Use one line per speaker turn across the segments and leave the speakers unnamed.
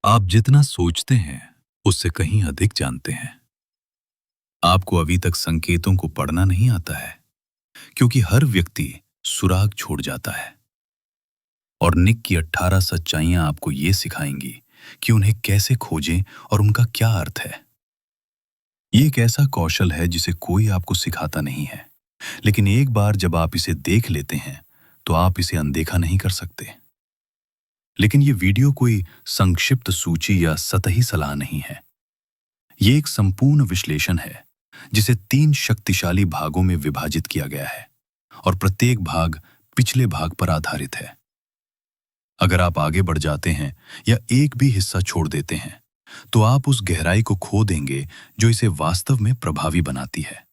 आप जितना सोचते हैं उससे कहीं अधिक जानते हैं। आपको अभी तक संकेतों को पढ़ना नहीं आता है, क्योंकि हर व्यक्ति सुराग छोड़ जाता है। और निक की 18 सच्चाइयां आपको ये सिखाएंगी कि उन्हें कैसे खोजें और उनका क्या अर्थ है। ये एक ऐसा कौशल है जिसे कोई आपको सिखाता नहीं है, लेकिन एक बार जब आप इसे देख लेते हैं तो आप इसे अनदेखा नहीं कर सकते। लेकिन ये वीडियो कोई संक्षिप्त सूची या सतही सलाह नहीं है। ये एक संपूर्ण विश्लेषण है जिसे 3 शक्तिशाली भागों में विभाजित किया गया है, और प्रत्येक भाग पिछले भाग पर आधारित है। अगर आप आगे बढ़ जाते हैं या एक भी हिस्सा छोड़ देते हैं तो आप उस गहराई को खो देंगे जो इसे वास्तव में प्रभावी बनाती है।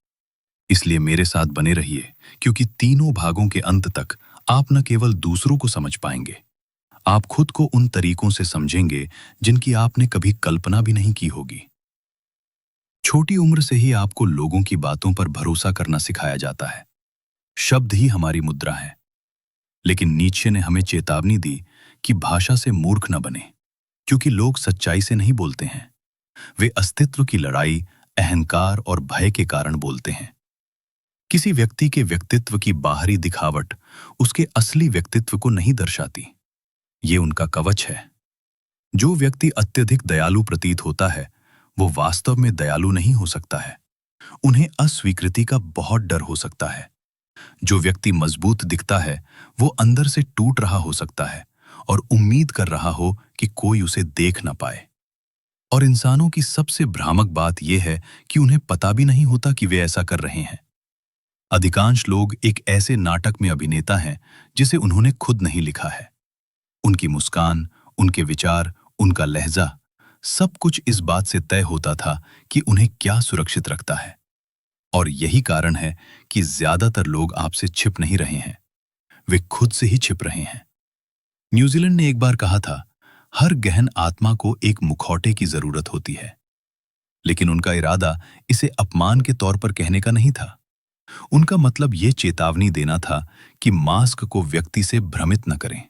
इसलिए मेरे साथ बने रहिए, क्योंकि तीनों भागों के अंत तक आप न केवल दूसरों को समझ पाएंगे, आप खुद को उन तरीकों से समझेंगे जिनकी आपने कभी कल्पना भी नहीं की होगी। छोटी उम्र से ही आपको लोगों की बातों पर भरोसा करना सिखाया जाता है। शब्द ही हमारी मुद्रा है। लेकिन नीत्शे ने हमें चेतावनी दी कि भाषा से मूर्ख न बने, क्योंकि लोग सच्चाई से नहीं बोलते हैं। वे अस्तित्व की लड़ाई, अहंकार और भय के कारण बोलते हैं। किसी व्यक्ति के व्यक्तित्व की बाहरी दिखावट उसके असली व्यक्तित्व को नहीं दर्शाती। ये उनका कवच है। जो व्यक्ति अत्यधिक दयालु प्रतीत होता है वो वास्तव में दयालु नहीं हो सकता है। उन्हें अस्वीकृति का बहुत डर हो सकता है। जो व्यक्ति मजबूत दिखता है वो अंदर से टूट रहा हो सकता है और उम्मीद कर रहा हो कि कोई उसे देख ना पाए। और इंसानों की सबसे भ्रामक बात यह है कि उन्हें पता भी नहीं होता कि वे ऐसा कर रहे हैं। अधिकांश लोग एक ऐसे नाटक में अभिनेता हैं जिसे उन्होंने खुद नहीं लिखा है। उनकी मुस्कान, उनके विचार, उनका लहजा, सब कुछ इस बात से तय होता था कि उन्हें क्या सुरक्षित रखता है। और यही कारण है कि ज्यादातर लोग आपसे छिप नहीं रहे हैं, वे खुद से ही छिप रहे हैं। न्यूजीलैंड ने एक बार कहा था, हर गहन आत्मा को एक मुखौटे की जरूरत होती है। लेकिन उनका इरादा इसे अपमान के तौर पर कहने का नहीं था। उनका मतलब ये चेतावनी देना था कि मास्क को व्यक्ति से भ्रमित न करें।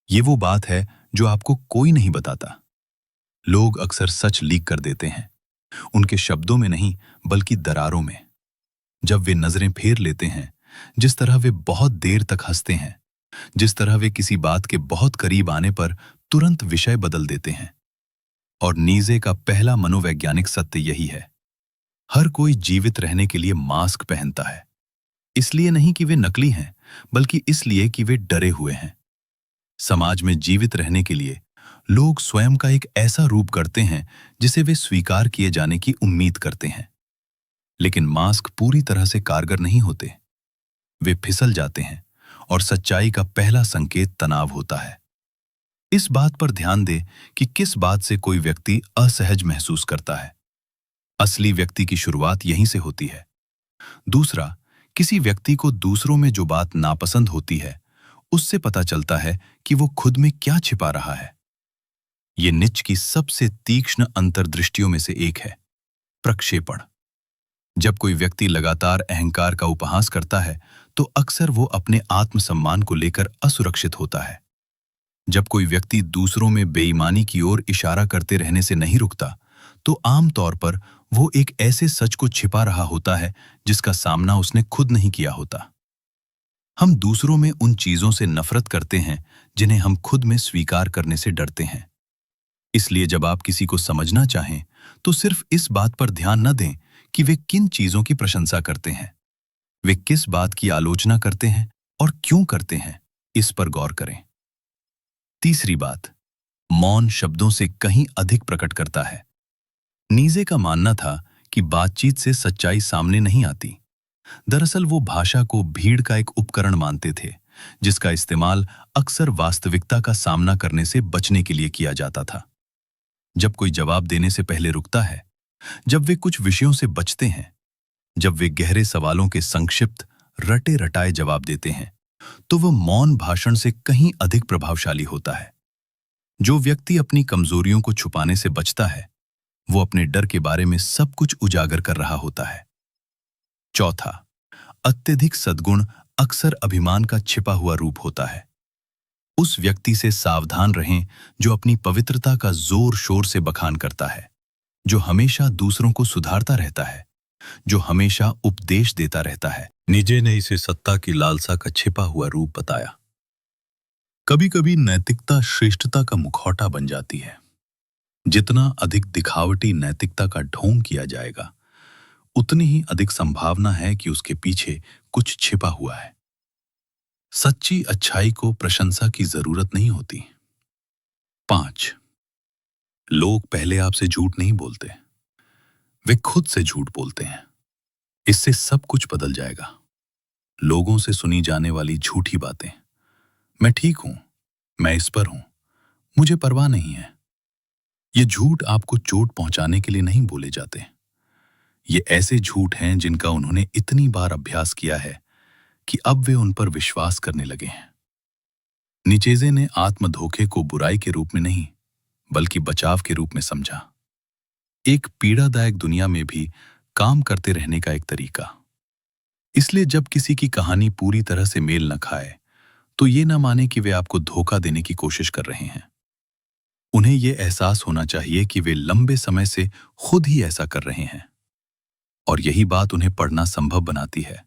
ये वो बात है जो आपको कोई नहीं बताता। लोग अक्सर सच लीक कर देते हैं, उनके शब्दों में नहीं बल्कि दरारों में। जब वे नजरें फेर लेते हैं, जिस तरह वे बहुत देर तक हंसते हैं, जिस तरह वे किसी बात के बहुत करीब आने पर तुरंत विषय बदल देते हैं। और नीजे का पहला मनोवैज्ञानिक सत्य यही है, हर कोई जीवित रहने के लिए मास्क पहनता है। इसलिए नहीं कि वे नकली हैं, बल्कि इसलिए कि वे डरे हुए हैं। समाज में जीवित रहने के लिए लोग स्वयं का एक ऐसा रूप करते हैं जिसे वे स्वीकार किए जाने की उम्मीद करते हैं। लेकिन मास्क पूरी तरह से कारगर नहीं होते। वे फिसल जाते हैं और सच्चाई का पहला संकेत तनाव होता है। इस बात पर ध्यान दें कि किस बात से कोई व्यक्ति असहज महसूस करता है। असली व्यक्ति की शुरुआत यहीं से होती है। दूसरा, किसी व्यक्ति को दूसरों में जो बात नापसंद होती है उससे पता चलता है कि वो खुद में क्या छिपा रहा है। ये नीत्शे की सबसे तीक्ष्ण अंतर्दृष्टियों में से एक है, प्रक्षेपण। जब कोई व्यक्ति लगातार अहंकार का उपहास करता है तो अक्सर वो अपने आत्मसम्मान को लेकर असुरक्षित होता है। जब कोई व्यक्ति दूसरों में बेईमानी की ओर इशारा करते रहने से नहीं रुकता तो आमतौर पर वो एक ऐसे सच को छिपा रहा होता है जिसका सामना उसने खुद नहीं किया होता। हम दूसरों में उन चीजों से नफरत करते हैं जिन्हें हम खुद में स्वीकार करने से डरते हैं। इसलिए जब आप किसी को समझना चाहें तो सिर्फ इस बात पर ध्यान न दें कि वे किन चीजों की प्रशंसा करते हैं, वे किस बात की आलोचना करते हैं और क्यों करते हैं, इस पर गौर करें। तीसरी बात, मौन शब्दों से कहीं अधिक प्रकट करता है। नीजे का मानना था कि बातचीत से सच्चाई सामने नहीं आती। दरअसल वो भाषा को भीड़ का एक उपकरण मानते थे, जिसका इस्तेमाल अक्सर वास्तविकता का सामना करने से बचने के लिए किया जाता था। जब कोई जवाब देने से पहले रुकता है, जब वे कुछ विषयों से बचते हैं, जब वे गहरे सवालों के संक्षिप्त रटे रटाए जवाब देते हैं, तो वह मौन भाषण से कहीं अधिक प्रभावशाली होता है। जो व्यक्ति अपनी कमजोरियों को छुपाने से बचता है वो अपने डर के बारे में सब कुछ उजागर कर रहा होता है। चौथा, अत्यधिक सद्गुण अक्सर अभिमान का छिपा हुआ रूप होता है। उस व्यक्ति से सावधान रहें जो अपनी पवित्रता का जोर शोर से बखान करता है, जो हमेशा दूसरों को सुधारता रहता है, जो हमेशा उपदेश देता रहता है। नीचे ने इसे सत्ता की लालसा का छिपा हुआ रूप बताया। कभी कभी नैतिकता श्रेष्ठता का मुखौटा बन जाती है। जितना अधिक दिखावटी नैतिकता का ढोंग किया जाएगा, उतनी ही अधिक संभावना है कि उसके पीछे कुछ छिपा हुआ है। सच्ची अच्छाई को प्रशंसा की जरूरत नहीं होती। 5. लोग पहले आपसे झूठ नहीं बोलते, वे खुद से झूठ बोलते हैं। इससे सब कुछ बदल जाएगा। लोगों से सुनी जाने वाली झूठी बातें, मैं ठीक हूं, मैं इस पर हूं, मुझे परवाह नहीं है, ये झूठ आपको चोट पहुंचाने के लिए नहीं बोले जाते। ये ऐसे झूठ हैं जिनका उन्होंने इतनी बार अभ्यास किया है कि अब वे उन पर विश्वास करने लगे हैं। नीचेजे ने आत्म धोखे को बुराई के रूप में नहीं, बल्कि बचाव के रूप में समझा। एक पीड़ादायक दुनिया में भी काम करते रहने का एक तरीका। इसलिए जब किसी की कहानी पूरी तरह से मेल न खाए, तो ये न माने कि वे आपको धोखा देने की कोशिश कर रहे हैं। उन्हें यह एहसास होना चाहिए कि वे लंबे समय से खुद ही ऐसा कर रहे हैं, और यही बात उन्हें पढ़ना संभव बनाती है,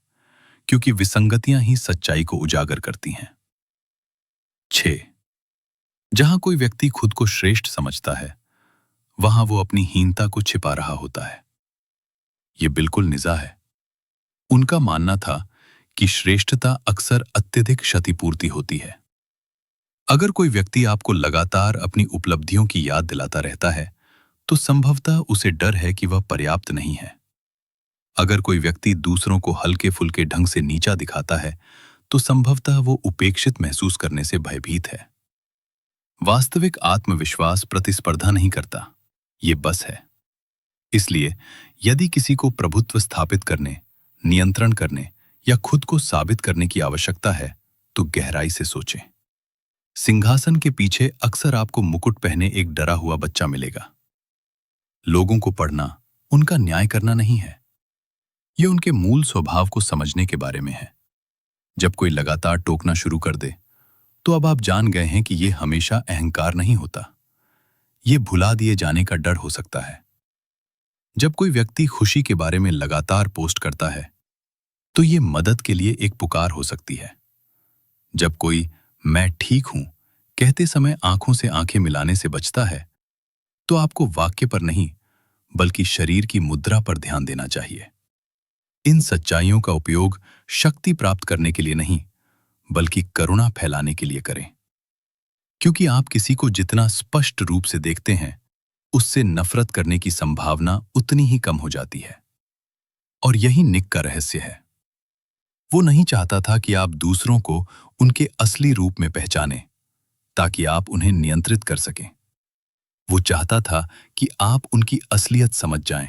क्योंकि विसंगतियां ही सच्चाई को उजागर करती हैं। 6. जहां कोई व्यक्ति खुद को श्रेष्ठ समझता है, वहां वो अपनी हीनता को छिपा रहा होता है। ये बिल्कुल निजा है। उनका मानना था कि श्रेष्ठता अक्सर अत्यधिक क्षतिपूर्ति होती है। अगर कोई व्यक्ति आपको लगातार अपनी उपलब्धियों की याद दिलाता रहता है, तो संभवतः उसे डर है कि वह पर्याप्त नहीं है। अगर कोई व्यक्ति दूसरों को हल्के फुल्के ढंग से नीचा दिखाता है, तो संभवतः वो उपेक्षित महसूस करने से भयभीत है। वास्तविक आत्मविश्वास प्रतिस्पर्धा नहीं करता, ये बस है। इसलिए यदि किसी को प्रभुत्व स्थापित करने, नियंत्रण करने या खुद को साबित करने की आवश्यकता है, तो गहराई से सोचें। सिंहासन के पीछे अक्सर आपको मुकुट पहने एक डरा हुआ बच्चा मिलेगा। लोगों को पढ़ना उनका न्याय करना नहीं है, यह उनके मूल स्वभाव को समझने के बारे में है। जब कोई लगातार टोकना शुरू कर दे, तो अब आप जान गए हैं कि यह हमेशा अहंकार नहीं होता, यह भुला दिए जाने का डर हो सकता है। जब कोई व्यक्ति खुशी के बारे में लगातार पोस्ट करता है, तो यह मदद के लिए एक पुकार हो सकती है। जब कोई मैं ठीक हूं कहते समय आंखों से आंखें मिलाने से बचता है, तो आपको वाक्य पर नहीं, बल्कि शरीर की मुद्रा पर ध्यान देना चाहिए। इन सच्चाइयों का उपयोग शक्ति प्राप्त करने के लिए नहीं, बल्कि करुणा फैलाने के लिए करें। क्योंकि आप किसी को जितना स्पष्ट रूप से देखते हैं, उससे नफरत करने की संभावना उतनी ही कम हो जाती है। और यही निक का रहस्य है। वो नहीं चाहता था कि आप दूसरों को उनके असली रूप में पहचानें, ताकि आप उन्हें नियंत्रित कर सकें। वो चाहता था कि आप उनकी असलियत समझ जाएं,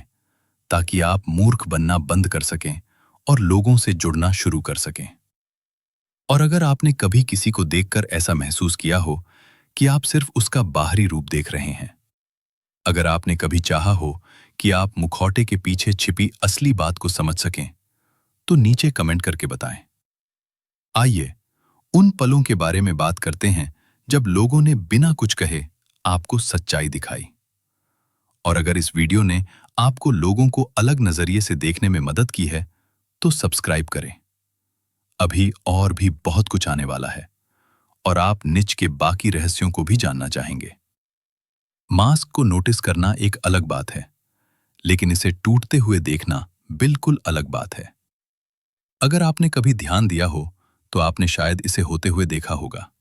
ताकि आप मूर्ख बनना बंद कर सकें और लोगों से जुड़ना शुरू कर सकें। और अगर आपने कभी किसी को देखकर ऐसा महसूस किया हो कि आप सिर्फ उसका बाहरी रूप देख रहे हैं, अगर आपने कभी चाहा हो कि आप मुखौटे के पीछे छिपी असली बात को समझ सकें, तो नीचे कमेंट करके बताएं। आइए उन पलों के बारे में बात करते हैं जब लोगों ने बिना कुछ कहे आपको सच्चाई दिखाई। और अगर इस वीडियो ने आपको लोगों को अलग नजरिए से देखने में मदद की है, तो सब्सक्राइब करें। अभी और भी बहुत कुछ आने वाला है, और आप निच के बाकी रहस्यों को भी जानना चाहेंगे। मास्क को नोटिस करना एक अलग बात है, लेकिन इसे टूटते हुए देखना बिल्कुल अलग बात है। अगर आपने कभी ध्यान दिया हो, तो आपने शायद इसे होते हुए देखा होगा।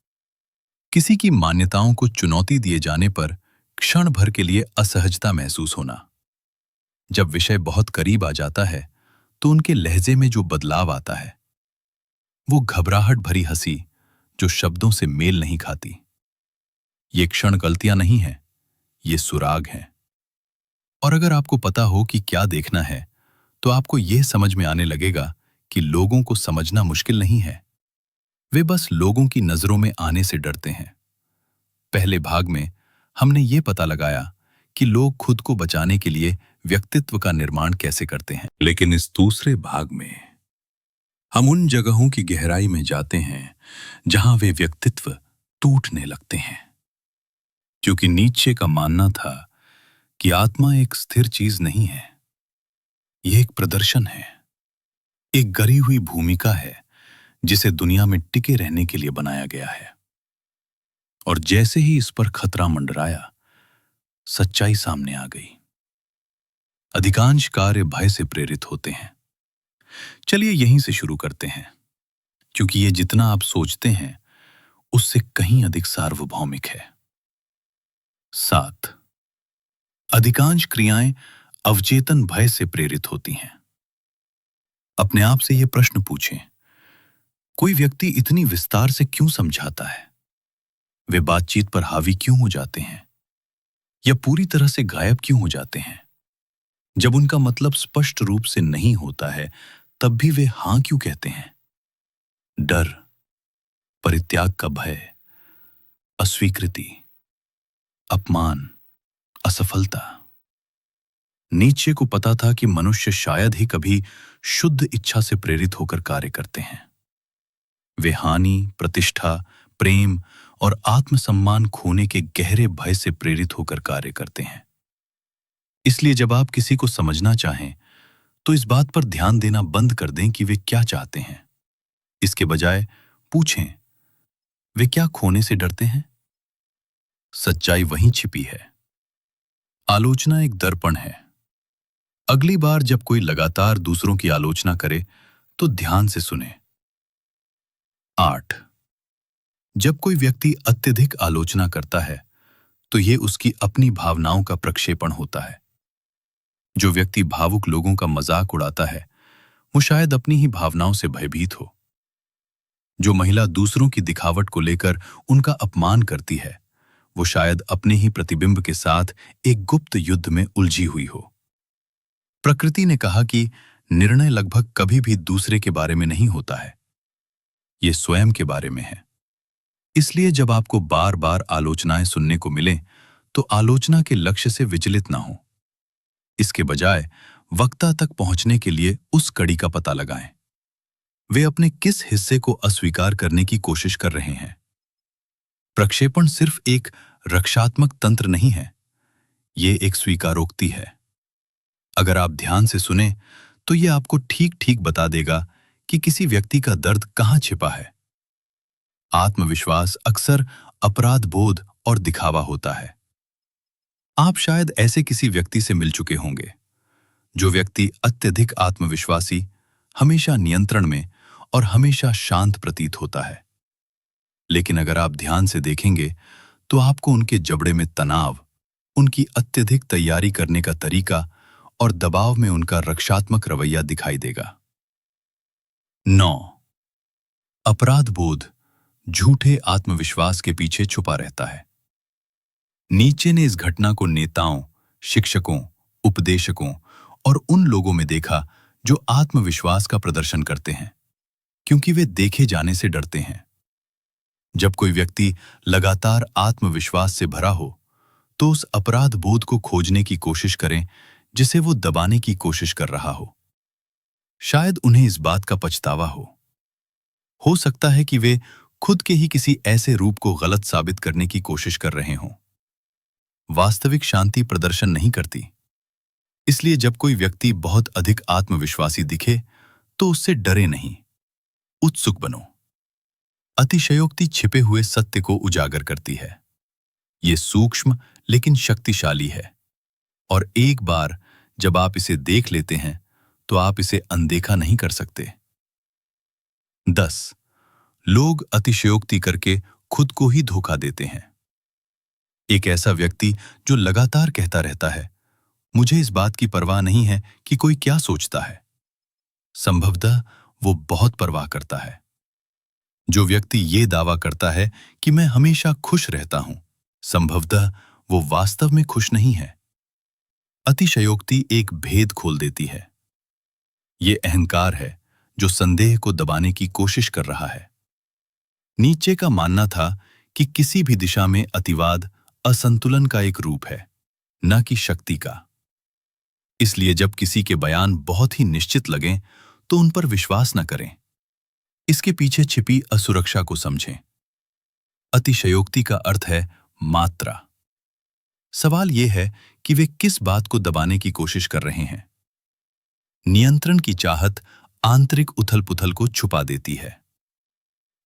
किसी की मान्यताओं को चुनौती दिए जाने पर क्षण भर के लिए असहजता महसूस होना। जब विषय बहुत करीब आ जाता है, तो उनके लहजे में जो बदलाव आता है, वो घबराहट भरी हंसी जो शब्दों से मेल नहीं खाती। ये क्षण गलतियां नहीं हैं, ये सुराग हैं। और अगर आपको पता हो कि क्या देखना है, तो आपको यह समझ में आने लगेगा कि लोगों को समझना मुश्किल नहीं है। वे बस लोगों की नजरों में आने से डरते हैं। पहले भाग में हमने ये पता लगाया कि लोग खुद को बचाने के लिए व्यक्तित्व का निर्माण कैसे करते हैं। लेकिन इस दूसरे भाग में हम उन जगहों की गहराई में जाते हैं जहां वे व्यक्तित्व टूटने लगते हैं। क्योंकि नीत्शे का मानना था कि आत्मा एक स्थिर चीज नहीं है, यह एक प्रदर्शन है, एक गरी हुई भूमिका है जिसे दुनिया में टिके रहने के लिए बनाया गया है। और जैसे ही इस पर खतरा मंडराया, सच्चाई सामने आ गई। अधिकांश कार्य भय से प्रेरित होते हैं। चलिए यहीं से शुरू करते हैं, क्योंकि ये जितना आप सोचते हैं उससे कहीं अधिक सार्वभौमिक है। 7, अधिकांश क्रियाएं अवचेतन भय से प्रेरित होती हैं। अपने आप से यह प्रश्न पूछें, कोई व्यक्ति इतनी विस्तार से क्यों समझाता है? वे बातचीत पर हावी क्यों हो जाते हैं या पूरी तरह से गायब क्यों हो जाते हैं? जब उनका मतलब स्पष्ट रूप से नहीं होता है, तब भी वे हां क्यों कहते हैं? डर, परित्याग का भय, अस्वीकृति, अपमान, असफलता। नीत्शे को पता था कि मनुष्य शायद ही कभी शुद्ध इच्छा से प्रेरित होकर कार्य करते हैं। वे हानि, प्रतिष्ठा, प्रेम और आत्मसम्मान खोने के गहरे भय से प्रेरित होकर कार्य करते हैं। इसलिए जब आप किसी को समझना चाहें, तो इस बात पर ध्यान देना बंद कर दें कि वे क्या चाहते हैं। इसके बजाय पूछें, वे क्या खोने से डरते हैं? सच्चाई वहीं छिपी है। आलोचना एक दर्पण है। अगली बार जब कोई लगातार दूसरों की आलोचना करे, तो ध्यान से सुने। 8, जब कोई व्यक्ति अत्यधिक आलोचना करता है, तो यह उसकी अपनी भावनाओं का प्रक्षेपण होता है। जो व्यक्ति भावुक लोगों का मजाक उड़ाता है, वो शायद अपनी ही भावनाओं से भयभीत हो। जो महिला दूसरों की दिखावट को लेकर उनका अपमान करती है, वो शायद अपने ही प्रतिबिंब के साथ एक गुप्त युद्ध में उलझी हुई हो। प्रकृति ने कहा कि निर्णय लगभग कभी भी दूसरे के बारे में नहीं होता है, ये स्वयं के बारे में है। इसलिए जब आपको बार बार आलोचनाएं सुनने को मिलें, तो आलोचना के लक्ष्य से विचलित ना हो। इसके बजाय वक्ता तक पहुंचने के लिए उस कड़ी का पता लगाएं। वे अपने किस हिस्से को अस्वीकार करने की कोशिश कर रहे हैं? प्रक्षेपण सिर्फ एक रक्षात्मक तंत्र नहीं है, ये एक स्वीकारोक्ति है। अगर आप ध्यान से सुने, तो यह आपको ठीक ठीक बता देगा कि किसी व्यक्ति का दर्द कहां छिपा है। आत्मविश्वास अक्सर अपराध बोध और दिखावा होता है। आप शायद ऐसे किसी व्यक्ति से मिल चुके होंगे। जो व्यक्ति अत्यधिक आत्मविश्वासी, हमेशा नियंत्रण में और हमेशा शांत प्रतीत होता है। लेकिन अगर आप ध्यान से देखेंगे, तो आपको उनके जबड़े में तनाव, उनकी अत्यधिक तैयारी करने का तरीका और दबाव में उनका रक्षात्मक रवैया दिखाई देगा। 9, अपराध बोध झूठे आत्मविश्वास के पीछे छुपा रहता है। नीत्शे ने इस घटना को नेताओं, शिक्षकों, उपदेशकों और उन लोगों में देखा जो आत्मविश्वास का प्रदर्शन करते हैं, क्योंकि वे देखे जाने से डरते हैं। जब कोई व्यक्ति लगातार आत्मविश्वास से भरा हो, तो उस अपराध बोध को खोजने की कोशिश करें जिसे वो दबाने की कोशिश कर रहा हो। शायद उन्हें इस बात का पछतावा हो सकता है कि वे खुद के ही किसी ऐसे रूप को गलत साबित करने की कोशिश कर रहे हों। वास्तविक शांति प्रदर्शन नहीं करती। इसलिए जब कोई व्यक्ति बहुत अधिक आत्मविश्वासी दिखे, तो उससे डरे नहीं, उत्सुक बनो। अतिशयोक्ति छिपे हुए सत्य को उजागर करती है। ये सूक्ष्म लेकिन शक्तिशाली है, और एक बार जब आप इसे देख लेते हैं, तो आप इसे अनदेखा नहीं कर सकते। 10, लोग अतिशयोक्ति करके खुद को ही धोखा देते हैं। एक ऐसा व्यक्ति जो लगातार कहता रहता है, मुझे इस बात की परवाह नहीं है कि कोई क्या सोचता है, संभवतः वो बहुत परवाह करता है। जो व्यक्ति ये दावा करता है कि मैं हमेशा खुश रहता हूं, संभवतः वो वास्तव में खुश नहीं है। अतिशयोक्ति एक भेद खोल देती है। ये अहंकार है जो संदेह को दबाने की कोशिश कर रहा है। नीत्शे का मानना था कि किसी भी दिशा में अतिवाद असंतुलन का एक रूप है, न कि शक्ति का। इसलिए जब किसी के बयान बहुत ही निश्चित लगें, तो उन पर विश्वास न करें। इसके पीछे छिपी असुरक्षा को समझें। अतिशयोक्ति का अर्थ है मात्रा। सवाल यह है कि वे किस बात को दबाने की कोशिश कर रहे हैं। नियंत्रण की चाहत आंतरिक उथल-पुथल को छुपा देती है।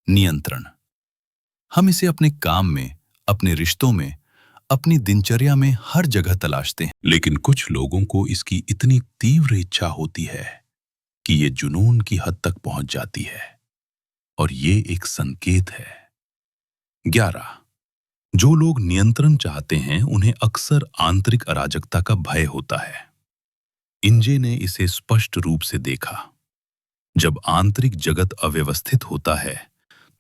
नियंत्रण, हम इसे अपने काम में, अपने रिश्तों में, अपनी दिनचर्या में हर जगह तलाशते हैं। लेकिन कुछ लोगों को इसकी इतनी तीव्र इच्छा होती है कि ये जुनून की हद तक पहुंच जाती है, और ये एक संकेत है। 11, जो लोग नियंत्रण चाहते हैं उन्हें अक्सर आंतरिक अराजकता का भय होता है। इंजे ने इसे स्पष्ट रूप से देखा। जब आंतरिक जगत अव्यवस्थित होता है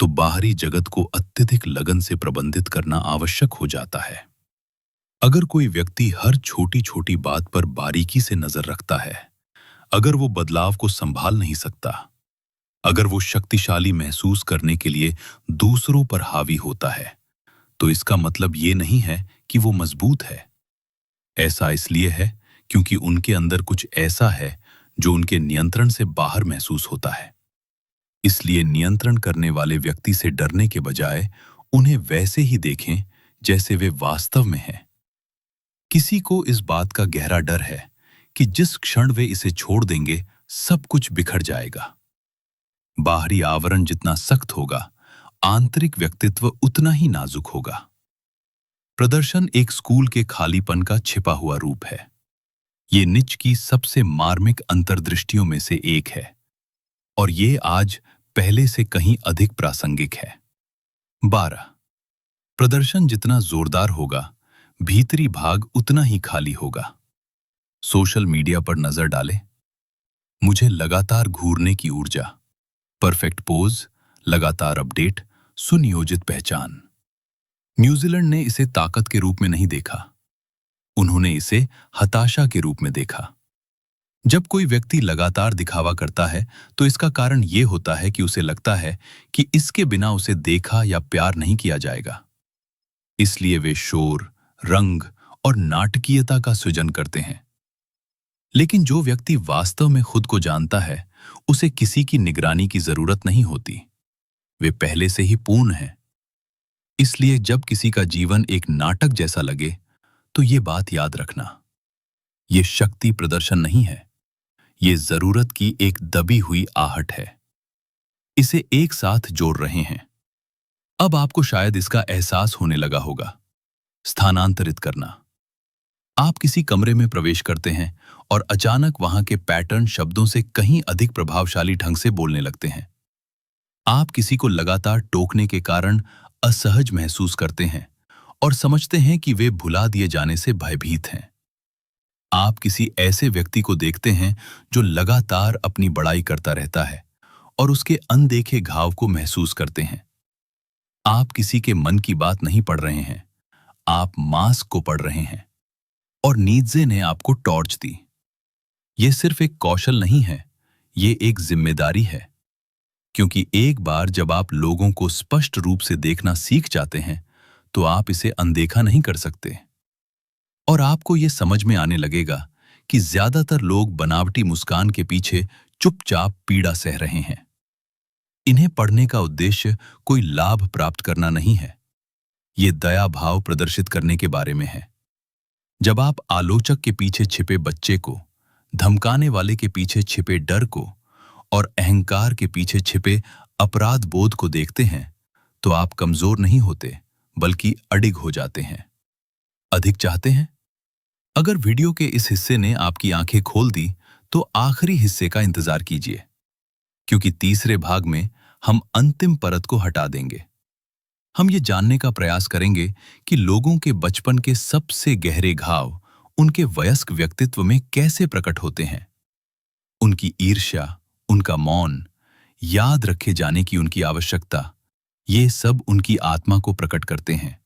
तो बाहरी जगत को अत्यधिक लगन से प्रबंधित करना आवश्यक हो जाता है। अगर कोई व्यक्ति हर छोटी छोटी बात पर बारीकी से नजर रखता है, अगर वो बदलाव को संभाल नहीं सकता, अगर वो शक्तिशाली महसूस करने के लिए दूसरों पर हावी होता है, तो इसका मतलब ये नहीं है कि वो मजबूत है। ऐसा इसलिए है क्योंकि उनके अंदर कुछ ऐसा है जो उनके नियंत्रण से बाहर महसूस होता है। इसलिए नियंत्रण करने वाले व्यक्ति से डरने के बजाय उन्हें वैसे ही देखें जैसे वे वास्तव में हैं। किसी को इस बात का गहरा डर है कि जिस क्षण वे इसे छोड़ देंगे सब कुछ बिखर जाएगा। बाहरी आवरण जितना सख्त होगा, आंतरिक व्यक्तित्व उतना ही नाजुक होगा। प्रदर्शन एक स्कूल के खालीपन का छिपा हुआ रूप है। ये नीच की सबसे मार्मिक अंतर्दृष्टियों में से एक है, और ये आज पहले से कहीं अधिक प्रासंगिक है। 12, प्रदर्शन जितना जोरदार होगा, भीतरी भाग उतना ही खाली होगा। सोशल मीडिया पर नजर डालें। मुझे लगातार घूरने की ऊर्जा, परफेक्ट पोज, लगातार अपडेट, सुनियोजित पहचान। न्यूजीलैंड ने इसे ताकत के रूप में नहीं देखा, उन्होंने इसे हताशा के रूप में देखा। जब कोई व्यक्ति लगातार दिखावा करता है तो इसका कारण यह होता है कि उसे लगता है कि इसके बिना उसे देखा या प्यार नहीं किया जाएगा। इसलिए वे शोर, रंग और नाटकीयता का सृजन करते हैं। लेकिन जो व्यक्ति वास्तव में खुद को जानता है, उसे किसी की निगरानी की जरूरत नहीं होती। वे पहले से ही पूर्ण हैं। इसलिए जब किसी का जीवन एक नाटक जैसा लगे, तो ये बात याद रखना, ये शक्ति प्रदर्शन नहीं है, ये जरूरत की एक दबी हुई आहट है। इसे एक साथ जोड़ रहे हैं। अब आपको शायद इसका एहसास होने लगा होगा। स्थानांतरित करना। आप किसी कमरे में प्रवेश करते हैं और अचानक वहां के पैटर्न शब्दों से कहीं अधिक प्रभावशाली ढंग से बोलने लगते हैं। आप किसी को लगातार टोकने के कारण असहज महसूस करते हैं और समझते हैं कि वे भुला दिए जाने से भयभीत हैं। आप किसी ऐसे व्यक्ति को देखते हैं जो लगातार अपनी बड़ाई करता रहता है और उसके अनदेखे घाव को महसूस करते हैं। आप किसी के मन की बात नहीं पढ़ रहे हैं, आप मास्क को पढ़ रहे हैं। और नीत्जे ने आपको टॉर्च दी। यह सिर्फ एक कौशल नहीं है, ये एक जिम्मेदारी है। क्योंकि एक बार जब आप लोगों को स्पष्ट रूप से देखना सीख जाते हैं, तो आप इसे अनदेखा नहीं कर सकते। और आपको यह समझ में आने लगेगा कि ज्यादातर लोग बनावटी मुस्कान के पीछे चुपचाप पीड़ा सह रहे हैं। इन्हें पढ़ने का उद्देश्य कोई लाभ प्राप्त करना नहीं है, ये दया भाव प्रदर्शित करने के बारे में है। जब आप आलोचक के पीछे छिपे बच्चे को, धमकाने वाले के पीछे छिपे डर को और अहंकार के पीछे छिपे अपराध बोध को देखते हैं, तो आप कमजोर नहीं होते, बल्कि अडिग हो जाते हैं। अधिक चाहते हैं? अगर वीडियो के इस हिस्से ने आपकी आंखें खोल दी, तो आखिरी हिस्से का इंतजार कीजिए, क्योंकि तीसरे भाग में हम अंतिम परत को हटा देंगे। हम ये जानने का प्रयास करेंगे कि लोगों के बचपन के सबसे गहरे घाव उनके वयस्क व्यक्तित्व में कैसे प्रकट होते हैं। उनकी ईर्ष्या, उनका मौन, याद रखे जाने की उनकी आवश्यकता, ये सब उनकी आत्मा को प्रकट करते हैं।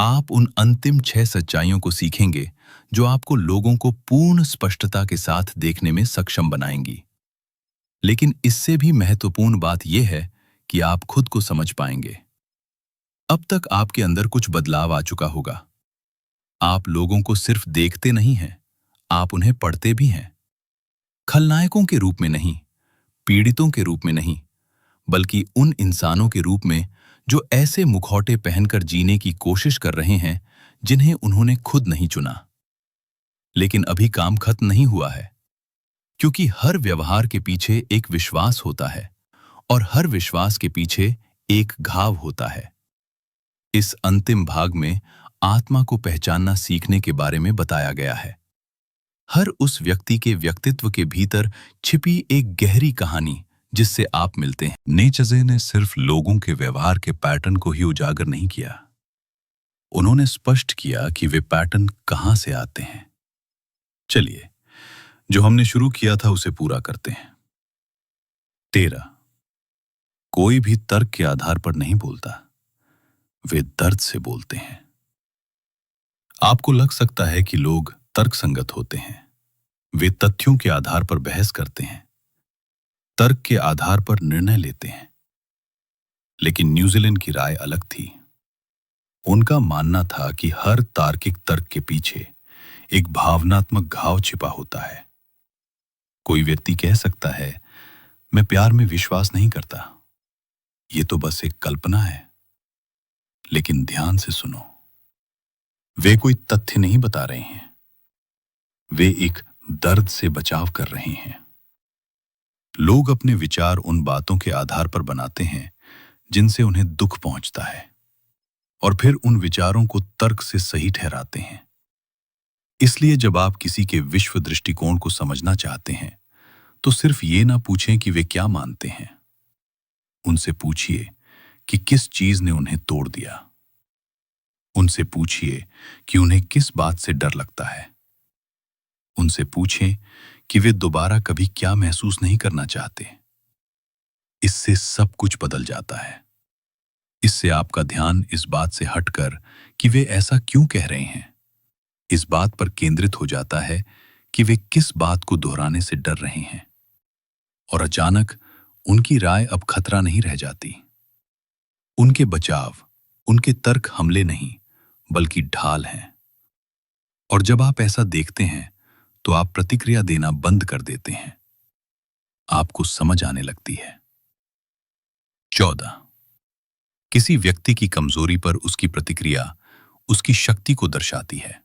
आप उन अंतिम 6 सच्चाइयों को सीखेंगे जो आपको लोगों को पूर्ण स्पष्टता के साथ देखने में सक्षम बनाएंगी। लेकिन इससे भी महत्वपूर्ण बात यह है कि आप खुद को समझ पाएंगे। अब तक आपके अंदर कुछ बदलाव आ चुका होगा। आप लोगों को सिर्फ देखते नहीं हैं, आप उन्हें पढ़ते भी हैं। खलनायकों के रूप में नहीं, पीड़ितों के रूप में नहीं, बल्कि उन इंसानों के रूप में जो ऐसे मुखौटे पहनकर जीने की कोशिश कर रहे हैं जिन्हें उन्होंने खुद नहीं चुना। लेकिन अभी काम खत्म नहीं हुआ है, क्योंकि हर व्यवहार के पीछे एक विश्वास होता है और हर विश्वास के पीछे एक घाव होता है। इस अंतिम भाग में आत्मा को पहचानना सीखने के बारे में बताया गया है। हर उस व्यक्ति के व्यक्तित्व के भीतर छिपी एक गहरी कहानी जिससे आप मिलते हैं। नीत्शे ने सिर्फ लोगों के व्यवहार के पैटर्न को ही उजागर नहीं किया, उन्होंने स्पष्ट किया कि वे पैटर्न कहां से आते हैं। चलिए, जो हमने शुरू किया था उसे पूरा करते हैं। 13, कोई भी तर्क के आधार पर नहीं बोलता, वे दर्द से बोलते हैं। आपको लग सकता है कि लोग तर्कसंगत होते हैं, वे तथ्यों के आधार पर बहस करते हैं, तर्क के आधार पर निर्णय लेते हैं। लेकिन न्यूजीलैंड की राय अलग थी। उनका मानना था कि हर तार्किक तर्क के पीछे एक भावनात्मक घाव छिपा होता है। कोई व्यक्ति कह सकता है, मैं प्यार में विश्वास नहीं करता, ये तो बस एक कल्पना है। लेकिन ध्यान से सुनो, वे कोई तथ्य नहीं बता रहे हैं, वे एक दर्द से बचाव कर रहे हैं। लोग अपने विचार उन बातों के आधार पर बनाते हैं जिनसे उन्हें दुख पहुंचता है, और फिर उन विचारों को तर्क से सही ठहराते हैं। इसलिए जब आप किसी के विश्व दृष्टिकोण को समझना चाहते हैं, तो सिर्फ ये ना पूछें कि वे क्या मानते हैं, उनसे पूछिए कि किस चीज ने उन्हें तोड़ दिया। उनसे पूछिए कि उन्हें किस बात से डर लगता है। उनसे पूछें कि वे दोबारा कभी क्या महसूस नहीं करना चाहते। इससे सब कुछ बदल जाता है। इससे आपका ध्यान इस बात से हटकर कि वे ऐसा क्यों कह रहे हैं, इस बात पर केंद्रित हो जाता है कि वे किस बात को दोहराने से डर रहे हैं। और अचानक उनकी राय अब खतरा नहीं रह जाती। उनके बचाव, उनके तर्क हमले नहीं बल्कि ढाल हैं। और जब आप ऐसा देखते हैं तो आप प्रतिक्रिया देना बंद कर देते हैं, आपको समझ आने लगती है। 14, किसी व्यक्ति की कमजोरी पर उसकी प्रतिक्रिया उसकी शक्ति को दर्शाती है।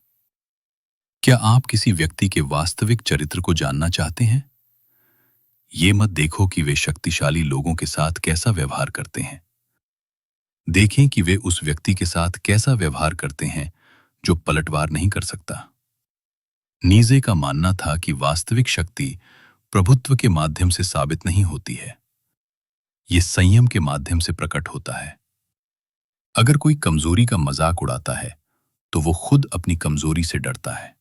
क्या आप किसी व्यक्ति के वास्तविक चरित्र को जानना चाहते हैं? ये मत देखो कि वे शक्तिशाली लोगों के साथ कैसा व्यवहार करते हैं। देखें कि वे उस व्यक्ति के साथ कैसा व्यवहार करते हैं जो पलटवार नहीं कर सकता। नीजे का मानना था कि वास्तविक शक्ति प्रभुत्व के माध्यम से साबित नहीं होती है, ये संयम के माध्यम से प्रकट होता है। अगर कोई कमजोरी का मजाक उड़ाता है तो वो खुद अपनी कमजोरी से डरता है।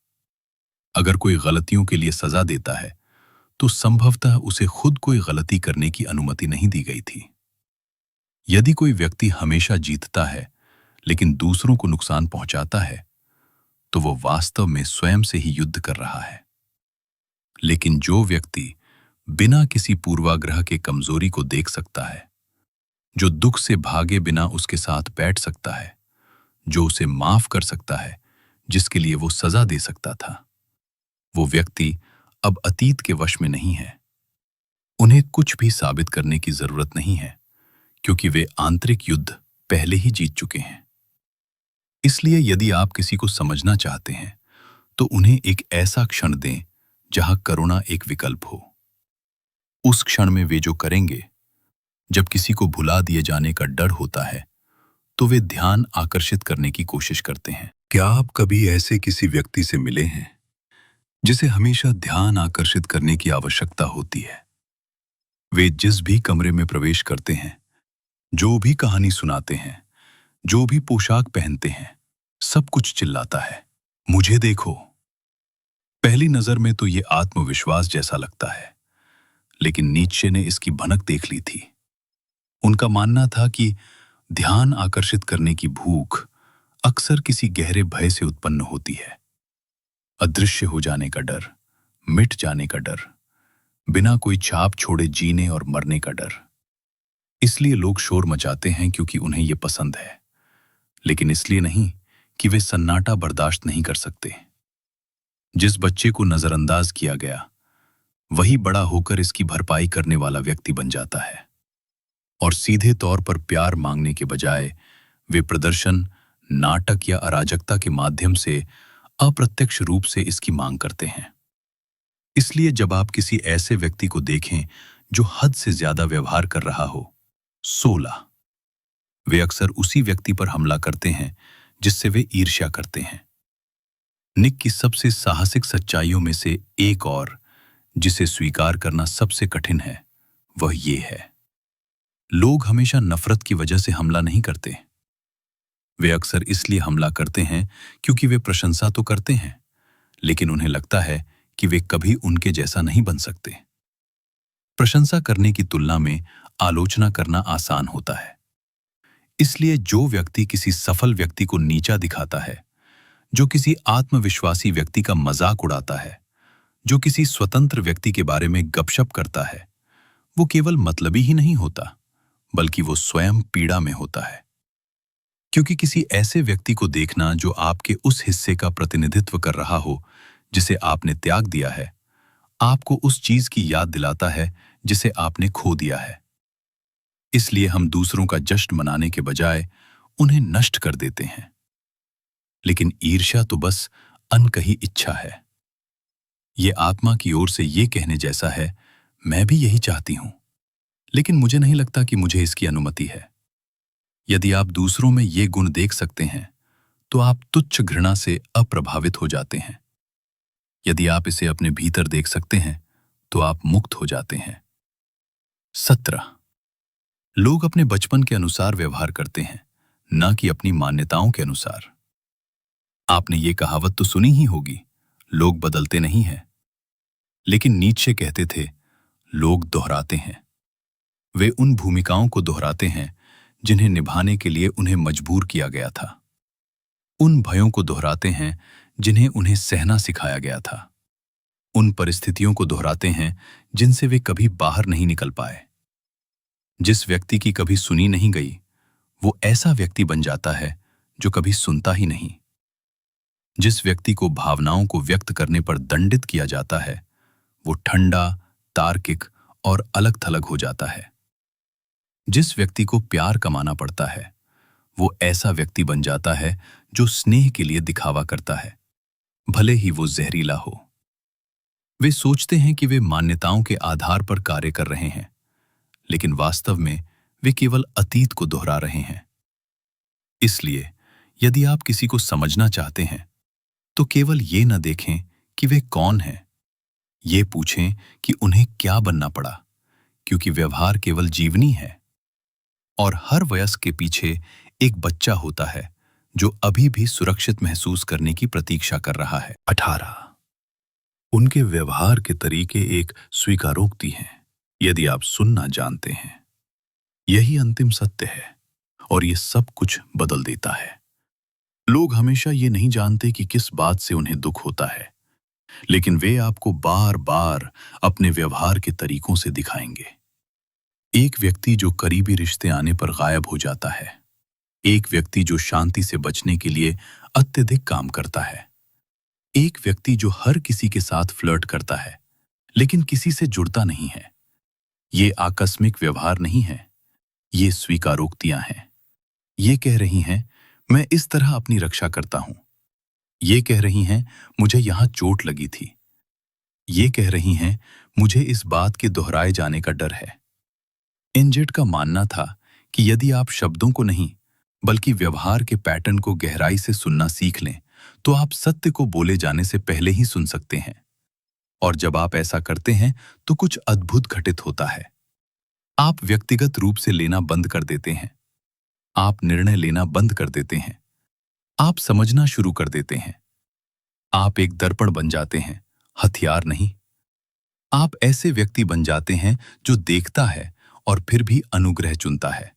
अगर कोई गलतियों के लिए सजा देता है तो संभवतः उसे खुद कोई गलती करने की अनुमति नहीं दी गई थी। यदि कोई व्यक्ति हमेशा जीतता है लेकिन दूसरों को नुकसान पहुंचाता है, तो वो वास्तव में स्वयं से ही युद्ध कर रहा है। लेकिन जो व्यक्ति बिना किसी पूर्वाग्रह के कमजोरी को देख सकता है, जो दुख से भागे बिना उसके साथ बैठ सकता है, जो उसे माफ कर सकता है जिसके लिए वो सजा दे सकता था, वो व्यक्ति अब अतीत के वश में नहीं है। उन्हें कुछ भी साबित करने की जरूरत नहीं है, क्योंकि वे आंतरिक युद्ध पहले ही जीत चुके हैं। इसलिए यदि आप किसी को समझना चाहते हैं तो उन्हें एक ऐसा क्षण दें जहां करुणा एक विकल्प हो। उस क्षण में वे जो करेंगे, जब किसी को भुला दिए जाने का डर होता है तो वे ध्यान आकर्षित करने की कोशिश करते हैं। क्या आप कभी ऐसे किसी व्यक्ति से मिले हैं जिसे हमेशा ध्यान आकर्षित करने की आवश्यकता होती है? वे जिस भी कमरे में प्रवेश करते हैं, जो भी कहानी सुनाते हैं, जो भी पोशाक पहनते हैं, सब कुछ चिल्लाता है, मुझे देखो। पहली नजर में तो ये आत्मविश्वास जैसा लगता है, लेकिन नीत्शे ने इसकी भनक देख ली थी। उनका मानना था कि ध्यान आकर्षित करने की भूख अक्सर किसी गहरे भय से उत्पन्न होती है। अदृश्य हो जाने का डर, मिट जाने का डर, बिना कोई छाप छोड़े जीने और मरने का डर। इसलिए लोग शोर मचाते हैं क्योंकि उन्हें यह पसंद है, लेकिन इसलिए नहीं कि वे सन्नाटा बर्दाश्त नहीं कर सकते। जिस बच्चे को नजरअंदाज किया गया, वही बड़ा होकर इसकी भरपाई करने वाला व्यक्ति बन जाता है। और सीधे तौर पर प्यार मांगने के बजाय वे प्रदर्शन, नाटक या अराजकता के माध्यम से अप्रत्यक्ष रूप से इसकी मांग करते हैं। इसलिए जब आप किसी ऐसे व्यक्ति को देखें जो हद से ज्यादा व्यवहार कर रहा हो, 16 वे अक्सर उसी व्यक्ति पर हमला करते हैं जिससे वे ईर्ष्या करते हैं। निक की सबसे साहसिक सच्चाइयों में से एक और जिसे स्वीकार करना सबसे कठिन है, वह ये है, लोग हमेशा नफरत की वजह से हमला नहीं करते। वे अक्सर इसलिए हमला करते हैं क्योंकि वे प्रशंसा तो करते हैं, लेकिन उन्हें लगता है कि वे कभी उनके जैसा नहीं बन सकते। प्रशंसा करने की तुलना में आलोचना करना आसान होता है। इसलिए जो व्यक्ति किसी सफल व्यक्ति को नीचा दिखाता है, जो किसी आत्मविश्वासी व्यक्ति का मजाक उड़ाता है, जो किसी स्वतंत्र व्यक्ति के बारे में गपशप करता है, वो केवल मतलबी ही नहीं होता, बल्कि वो स्वयं पीड़ा में होता है। क्योंकि किसी ऐसे व्यक्ति को देखना जो आपके उस हिस्से का प्रतिनिधित्व कर रहा हो जिसे आपने त्याग दिया है, आपको उस चीज की याद दिलाता है जिसे आपने खो दिया है। इसलिए हम दूसरों का जश्न मनाने के बजाय उन्हें नष्ट कर देते हैं। लेकिन ईर्ष्या तो बस अनकही इच्छा है। ये आत्मा की ओर से ये कहने जैसा है, मैं भी यही चाहती हूं, लेकिन मुझे नहीं लगता कि मुझे इसकी अनुमति है। यदि आप दूसरों में ये गुण देख सकते हैं, तो आप तुच्छ घृणा से अप्रभावित हो जाते हैं। यदि आप इसे अपने भीतर देख सकते हैं, तो आप मुक्त हो जाते हैं। 17 लोग अपने बचपन के अनुसार व्यवहार करते हैं, न कि अपनी मान्यताओं के अनुसार। आपने ये कहावत तो सुनी ही होगी, लोग बदलते नहीं हैं। लेकिन नीत्शे कहते थे, लोग दोहराते हैं। वे उन भूमिकाओं को दोहराते हैं जिन्हें निभाने के लिए उन्हें मजबूर किया गया था। उन भयों को दोहराते हैं जिन्हें उन्हें सहना सिखाया गया था। उन परिस्थितियों को दोहराते हैं जिनसे वे कभी बाहर नहीं निकल पाए। जिस व्यक्ति की कभी सुनी नहीं गई, वो ऐसा व्यक्ति बन जाता है जो कभी सुनता ही नहीं। जिस व्यक्ति को भावनाओं को व्यक्त करने पर दंडित किया जाता है, वो ठंडा, तार्किक और अलग-थलग हो जाता है। जिस व्यक्ति को प्यार कमाना पड़ता है, वो ऐसा व्यक्ति बन जाता है जो स्नेह के लिए दिखावा करता है, भले ही वो जहरीला हो। वे सोचते हैं कि वे मान्यताओं के आधार पर कार्य कर रहे हैं, लेकिन वास्तव में वे केवल अतीत को दोहरा रहे हैं। इसलिए यदि आप किसी को समझना चाहते हैं, तो केवल ये न देखें कि वे कौन हैं, ये पूछें कि उन्हें क्या बनना पड़ा, क्योंकि व्यवहार केवल जीवनी है। और हर वयस्क के पीछे एक बच्चा होता है जो अभी भी सुरक्षित महसूस करने की प्रतीक्षा कर रहा है। 18 उनके व्यवहार के तरीके एक स्वीकारोक्ति हैं, यदि आप सुनना जानते हैं। यही अंतिम सत्य है और ये सब कुछ बदल देता है। लोग हमेशा ये नहीं जानते कि किस बात से उन्हें दुख होता है, लेकिन वे आपको बार बार अपने व्यवहार के तरीकों से दिखाएंगे। एक व्यक्ति जो करीबी रिश्ते आने पर गायब हो जाता है, एक व्यक्ति जो शांति से बचने के लिए अत्यधिक काम करता है, एक व्यक्ति जो हर किसी के साथ फ्लर्ट करता है लेकिन किसी से जुड़ता नहीं है। ये आकस्मिक व्यवहार नहीं है, ये स्वीकारोक्तियां हैं। ये कह रही हैं, मैं इस तरह अपनी रक्षा करता हूं। ये कह रही हैं, मुझे यहां चोट लगी थी। ये कह रही हैं, मुझे इस बात के दोहराए जाने का डर है। एनजेट का मानना था कि यदि आप शब्दों को नहीं, बल्कि व्यवहार के पैटर्न को गहराई से सुनना सीख लें, तो आप सत्य को बोले जाने से पहले ही सुन सकते हैं। और जब आप ऐसा करते हैं, तो कुछ अद्भुत घटित होता है। आप व्यक्तिगत रूप से लेना बंद कर देते हैं। आप निर्णय लेना बंद कर देते हैं। आप समझना शुरू कर देते हैं। आप एक दर्पण बन जाते हैं, हथियार नहीं। आप ऐसे व्यक्ति बन जाते हैं जो देखता है और फिर भी अनुग्रह चुनता है।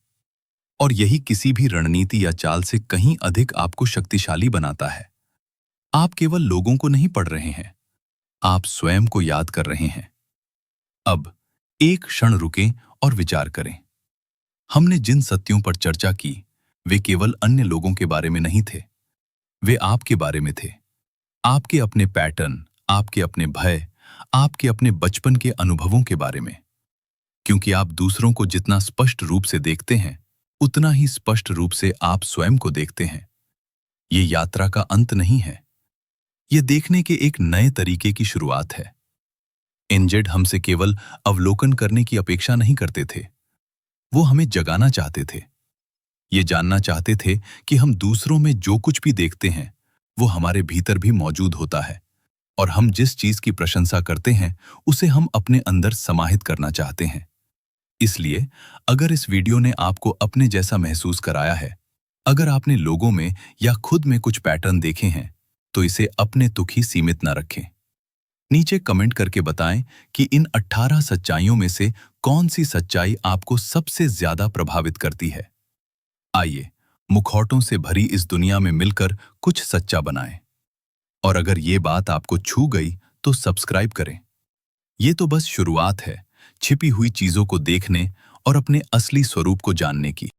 और यही किसी भी रणनीति या चाल से कहीं अधिक आपको शक्तिशाली बनाता है। आप केवल लोगों को नहीं पढ़ रहे हैं, आप स्वयं को याद कर रहे हैं। अब एक क्षण रुकें और विचार करें। हमने जिन सत्यों पर चर्चा की, वे केवल अन्य लोगों के बारे में नहीं थे, वे आपके बारे में थे। आपके अपने पैटर्न, आपके अपने भय, आपके अपने बचपन के अनुभवों के बारे में। क्योंकि आप दूसरों को जितना स्पष्ट रूप से देखते हैं, उतना ही स्पष्ट रूप से आप स्वयं को देखते हैं। ये यात्रा का अंत नहीं है, ये देखने के एक नए तरीके की शुरुआत है। एनजेड हमसे केवल अवलोकन करने की अपेक्षा नहीं करते थे, वो हमें जगाना चाहते थे। ये जानना चाहते थे कि हम दूसरों में जो कुछ भी देखते हैं, वो हमारे भीतर भी मौजूद होता है, और हम जिस चीज की प्रशंसा करते हैं, उसे हम अपने अंदर समाहित करना चाहते हैं। इसलिए अगर इस वीडियो ने आपको अपने जैसा महसूस कराया है, अगर आपने लोगों में या खुद में कुछ पैटर्न देखे हैं, तो इसे अपने तक ही सीमित न रखें। नीचे कमेंट करके बताएं कि इन 18 सच्चाइयों में से कौन सी सच्चाई आपको सबसे ज्यादा प्रभावित करती है। आइए मुखौटों से भरी इस दुनिया में मिलकर कुछ सच्चा बनाएं। और अगर ये बात आपको छू गई तो सब्सक्राइब करें। ये तो बस शुरुआत है छिपी हुई चीजों को देखने और अपने असली स्वरूप को जानने की।